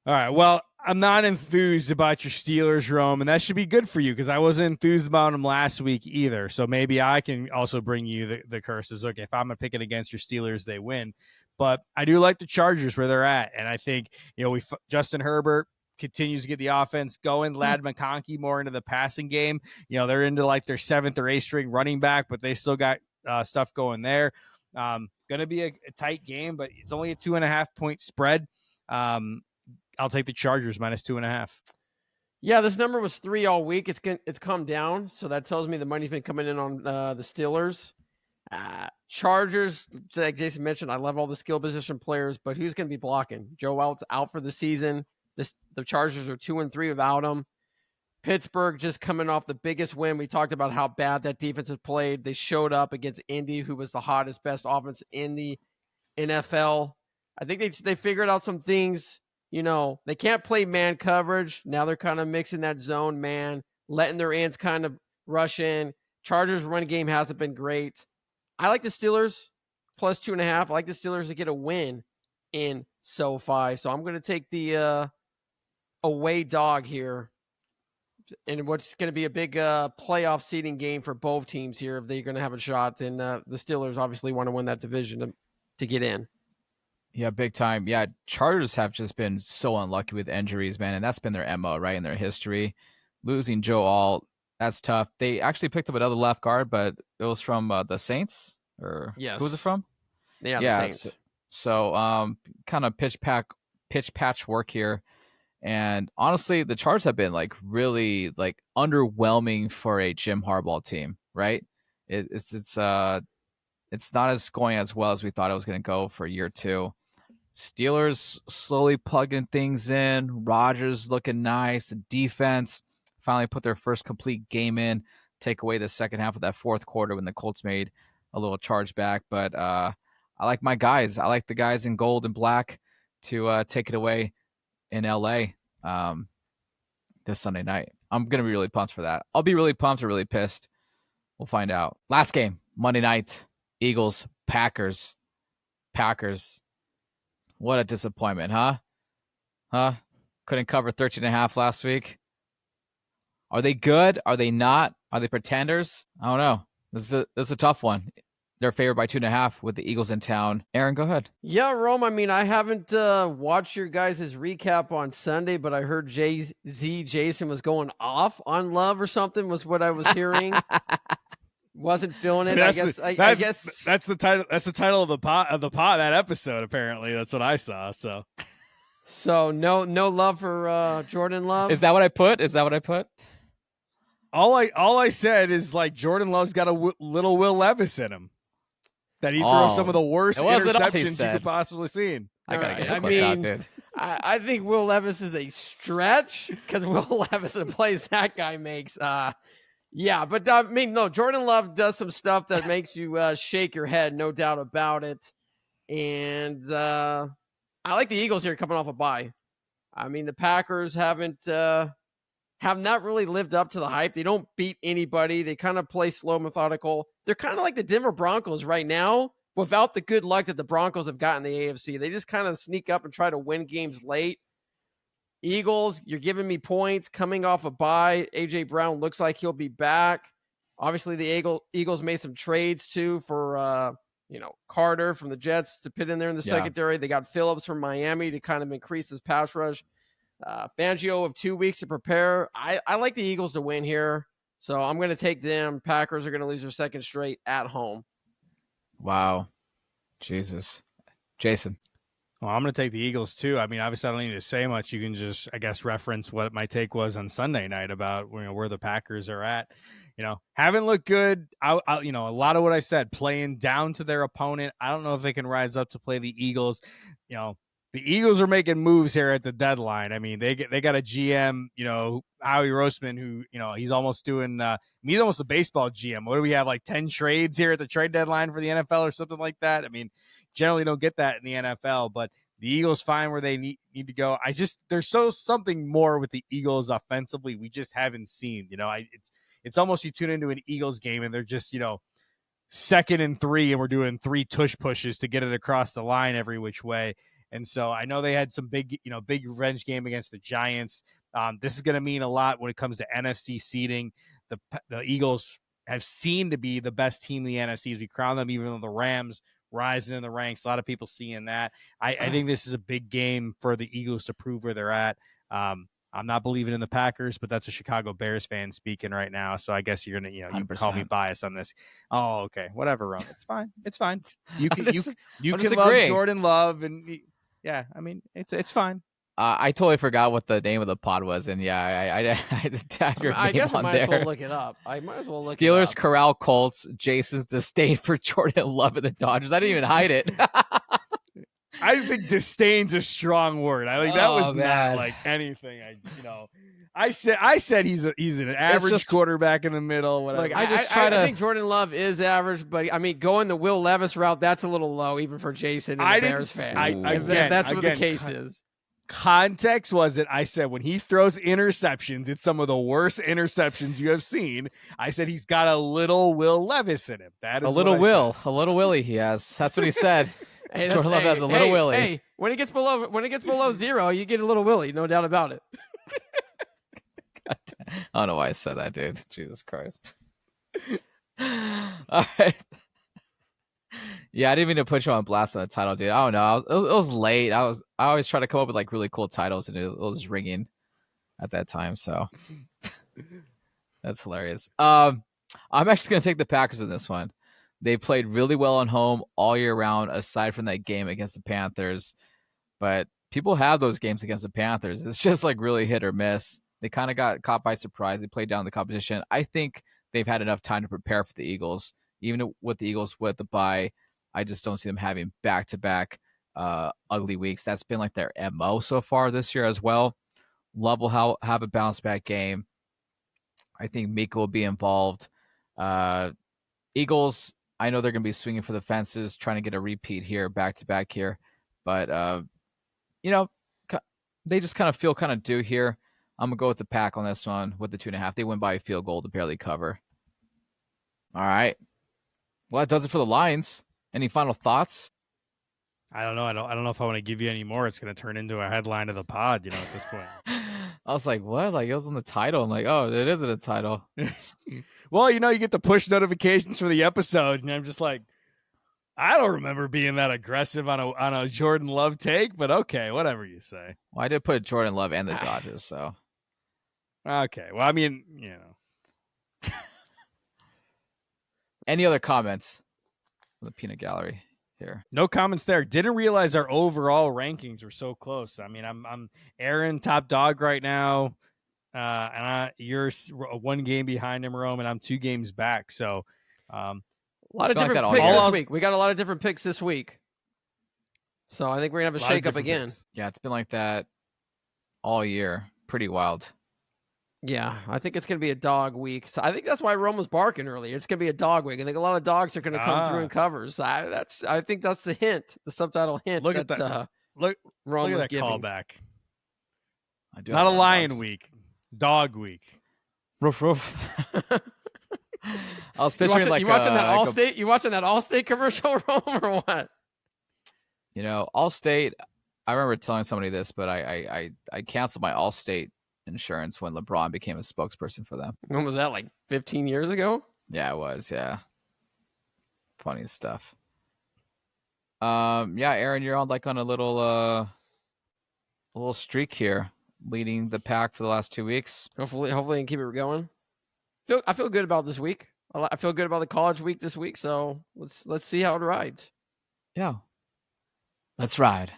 All right. Well, I'm not enthused about your Steelers, Rome, and that should be good for you because I wasn't enthused about them last week either. So maybe I can also bring you the curses. Okay, if I'm picking against your Steelers, they win. But I do like the Chargers where they're at, and I think Justin Herbert continues to get the offense going. Lad McConkey more into the passing game. They're into like their 7th or 8th string running back, but they still got stuff going there. Going to be a tight game, but it's only a 2.5 point spread. I'll take the Chargers minus 2.5. Yeah, this number was 3 all week. It's come down, so that tells me the money's been coming in on the Steelers. Chargers, like Jason mentioned, I love all the skill position players, but who's going to be blocking? Joe Out's out for the season. The Chargers are 2-3 without him. Pittsburgh just coming off the biggest win. We talked about how bad that defense has played. They showed up against Indy, who was the hottest, best offense in the NFL. I think they figured out some things. They can't play man coverage. Now they're kind of mixing that zone man, letting their ends kind of rush in. Chargers run game hasn't been great. I like the Steelers plus 2.5. I like the Steelers to get a win in SoFi. So I'm going to take the away dog here. And what's going to be a big playoff seeding game for both teams here. If they're going to have a shot, then the Steelers obviously want to win that division to get in. Yeah, big time. Yeah, Chargers have just been so unlucky with injuries, man, and that's been their MO, right, in their history. Losing Joe Alt, that's tough. They actually picked up another left guard, but it was from the Saints, or Yes. who was it from? Yeah, Yeah, the Saints. So kind of pitch patch work here. And honestly, the Chargers have been like really like underwhelming for a Jim Harbaugh team, right? It's not as going as well as we thought it was going to go for year 2. Steelers slowly plugging things in. Rodgers looking nice. The defense finally put their first complete game in. Take away the second half of that fourth quarter when the Colts made a little charge back. But I like my guys. I like the guys in gold and black to take it away in LA this Sunday night. I'm going to be really pumped for that. I'll be really pumped or really pissed. We'll find out. Last game, Monday night, Eagles, Packers. What a disappointment, huh? Couldn't cover 13.5 last week. Are they good? Are they not? Are they pretenders? I don't know. This is a tough one. They're favored by 2.5 with the Eagles in town. Aaron, go ahead. Yeah, Rome. I mean, I haven't watched your guys' recap on Sunday, but I heard Jason was going off on Love or something. Was what I was hearing. Wasn't feeling it. I guess that's the title. That's the title of the pot that episode. Apparently, that's what I saw. So no love for Jordan Love. Is that what I put? All I said is like Jordan Love's got a little Will Levis in him. That he throws some of the worst interceptions you could possibly see. I gotta get a clip out, dude. I think Will Levis is a stretch because Will Levis, the plays that guy makes. Yeah, but no, Jordan Love does some stuff that makes you shake your head, no doubt about it. And I like the Eagles here coming off a bye. I mean, the Packers have not really lived up to the hype. They don't beat anybody. They kind of play slow, methodical. They're kind of like the Denver Broncos right now, without the good luck that the Broncos have gotten in the AFC. They just kind of sneak up and try to win games late. Eagles, you're giving me points coming off a bye. A.J. Brown looks like he'll be back. Obviously, the Eagles made some trades, too, for Carter from the Jets to put in there in the secondary. They got Phillips from Miami to kind of increase his pass rush. Fangio of 2 weeks to prepare. I like the Eagles to win here, so I'm going to take them. Packers are going to lose their second straight at home. Wow. Jesus. Jason. Well, I'm going to take the Eagles, too. I mean, obviously, I don't need to say much. You can just, I guess, reference what my take was on Sunday night about where the Packers are at. Haven't looked good. A lot of what I said, playing down to their opponent. I don't know if they can rise up to play the Eagles. The Eagles are making moves here at the deadline. I mean, they got a GM, Howie Roseman, who, he's almost doing, he's almost a baseball GM. What do we have, like 10 trades here at the trade deadline for the NFL or something like that? I mean, generally don't get that in the NFL, but the Eagles find where they need to go. There's something more with the Eagles offensively we just haven't seen. It's almost you tune into an Eagles game and they're just, 2nd and 3 and we're doing 3 tush pushes to get it across the line every which way. And so I know they had some big revenge game against the Giants. This is going to mean a lot when it comes to NFC seeding. The Eagles have seemed to be the best team in the NFC as we crown them, even though the Rams rising in the ranks. A lot of people seeing that. I think this is a big game for the Eagles to prove where they're at. I'm not believing in the Packers, but that's a Chicago Bears fan speaking right now. So I guess you're gonna, you can call me biased on this. Oh, okay, whatever, Ron. It's fine. It's fine. You can can love Jordan Love, and yeah, I mean it's fine. I totally forgot what the name of the pod was, and I had to tap your name I guess I might there. as well look it up. Steelers corral Colts. Jason's disdain for Jordan Love and the Dodgers. I didn't even hide it. I think disdain's a strong word. That was not like anything. I said he's an average quarterback in the middle. Whatever. Look, I think Jordan Love is average, but I mean, going the Will Levis route, that's a little low, even for Jason and the Bears fan. If that's what the case is. Context was it? I said when he throws interceptions, it's some of the worst interceptions you have seen. I said he's got a little Will Levis in him. That is a little Willie he has. That's what he said. Hey, Jordan Love has a little Willie. Hey, when it gets below 0, you get a little Willie, no doubt about it. I don't know why I said that, dude. Jesus Christ. All right. Yeah, I didn't mean to put you on blast on the title, dude. I don't know. It was late. I always try to come up with like really cool titles, and it was ringing at that time. So that's hilarious. I'm actually gonna take the Packers in this one. They played really well on home all year round, aside from that game against the Panthers. But people have those games against the Panthers. It's just like really hit or miss. They kind of got caught by surprise. They played down the competition. I think they've had enough time to prepare for the Eagles. Even with the Eagles with the bye, I just don't see them having back-to-back ugly weeks. That's been like their MO so far this year as well. Love will have a bounce-back game. I think Mika will be involved. Eagles, I know they're going to be swinging for the fences, trying to get a repeat here, back-to-back here. But, they just kind of feel kind of due here. I'm going to go with the Pack on this one with the 2.5. They win by a field goal to barely cover. All right. Well, that does it for the Lions. Any final thoughts? I don't know. I don't know if I want to give you any more. It's going to turn into a headline of the pod, at this point. I was like, what? Like, it was on the title. I'm like, oh, it isn't a title. Well, you get the push notifications for the episode, and I'm just like, I don't remember being that aggressive on a Jordan Love take, but okay, whatever you say. Well, I did put Jordan Love and the Dodgers, so. Okay. Well, I mean, Any other comments from the peanut gallery here? No comments there. Didn't realize our overall rankings were so close. I mean, I'm Aaron top dog right now, and you're 1 game behind him, Rome, and I'm 2 games back. So, a lot of different picks this week. We got a lot of different picks this week. So I think we're gonna have a shake up again. Picks. Yeah, it's been like that all year. Pretty wild. Yeah, I think it's going to be a dog week. So I think that's why Rome was barking earlier. It's going to be a dog week. I think a lot of dogs are going to come through in covers. I think that's the hint, the subtitle hint. Look at that. Look at that callback. I do not a lion week, dog week. Roof. I was picturing you watching that Allstate? You watching that Allstate commercial, Rome, or what? Allstate. I remember telling somebody this, but I canceled my Allstate insurance when LeBron became a spokesperson for them. When was that? Like 15 years ago? Yeah, it was. Yeah, funny stuff. Yeah, Aaron, you're on a little streak here, leading the pack for the last 2 weeks. Hopefully, I can keep it going. I feel good about this week. I feel good about the college week this week. So let's see how it rides. Yeah, let's ride,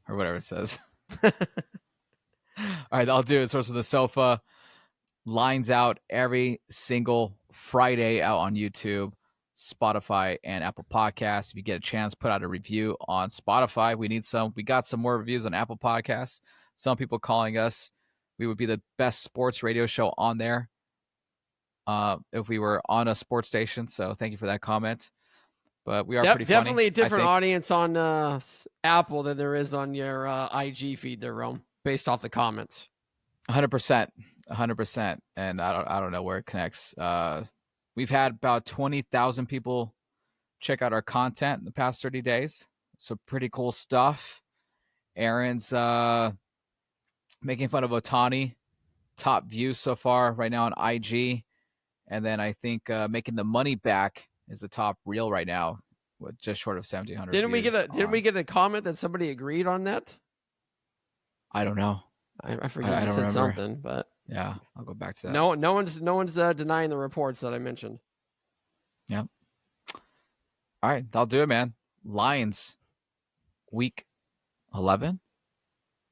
or whatever it says. All right, I'll do it. Source of the Sofa lines out every single Friday out on YouTube, Spotify, and Apple Podcasts. If you get a chance, put out a review on Spotify. We need some. We got some more reviews on Apple Podcasts. Some people calling us we would be the best sports radio show on there if we were on a sports station. So thank you for that comment. But we are pretty funny. Definitely a different audience on Apple than there is on your IG feed there, Rome, based off the comments. 100%. And I don't know where it connects. We've had about 20,000 people check out our content in the past 30 days. So pretty cool stuff. Aaron's making fun of Ohtani. Top views so far right now on IG. And then I think Making the Money Back is the top reel right now with just short of 1,700 Didn't we get a comment that somebody agreed on that? I don't know. I forget. I said something, but yeah, I'll go back to that. No one's denying the reports that I mentioned. Yep. All right, that'll do it, man. Lions, week 11.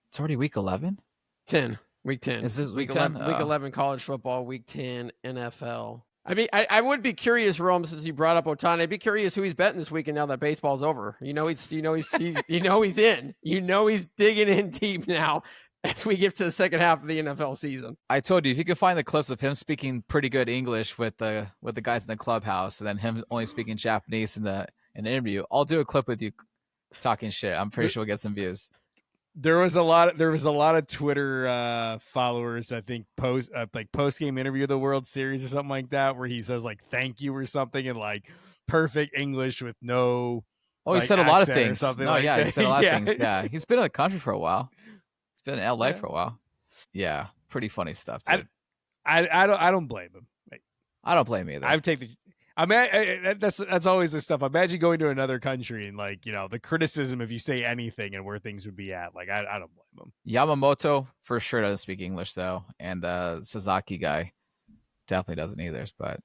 It's already week 11. 10. Week 10. Is this week 10? 11, week 11 college football. Week 10 NFL. I mean, I would be curious, Rome, since you brought up Ohtani. I'd be curious who he's betting this weekend now that baseball's over. He's in. He's digging in deep now as we get to the second half of the NFL season. I told you, if you could find the clips of him speaking pretty good English with the guys in the clubhouse, and then him only speaking Japanese in the interview, I'll do a clip with you talking shit. I'm pretty sure we'll get some views. There was a lot of Twitter followers, I think, post game interview of the World Series or something like that, where he says like thank you or something in like perfect English with no. Oh, he said a lot of things. He said a lot of things. Yeah, he's been in the country for a while. He's been in LA for a while. Yeah, pretty funny stuff, dude. I don't blame him. I don't blame either. That's always the stuff. Imagine going to another country and the criticism if you say anything and where things would be at. Like I don't blame him. Yamamoto for sure doesn't speak English though, and the Sasaki guy definitely doesn't either. But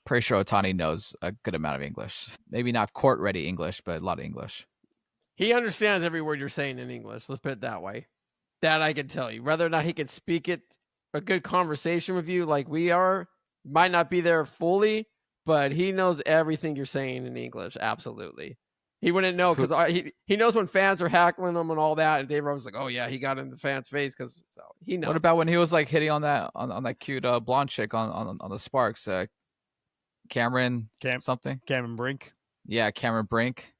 pretty sure Ohtani knows a good amount of English. Maybe not court ready English, but a lot of English. He understands every word you're saying in English. Let's put it that way. That I can tell you. Whether or not he can speak it, a good conversation with you like we are, might not be there fully. But he knows everything you're saying in English. Absolutely. He wouldn't know because he knows when fans are hackling him and all that. And Dave Rose was like, oh, yeah, he got in the fans' face because he knows. What about when he was like hitting on that cute blonde chick on the Sparks? Cameron Brink. Yeah, Cameron Brink.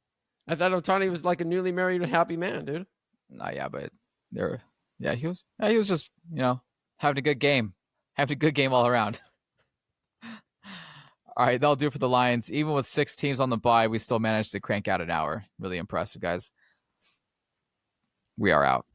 I thought Ohtani was like a newly married and happy man, dude. Yeah, but he was just, having a good game. Having a good game all around. All right, that'll do it for the Lions. Even with 6 teams on the bye, we still managed to crank out an hour. Really impressive, guys. We are out.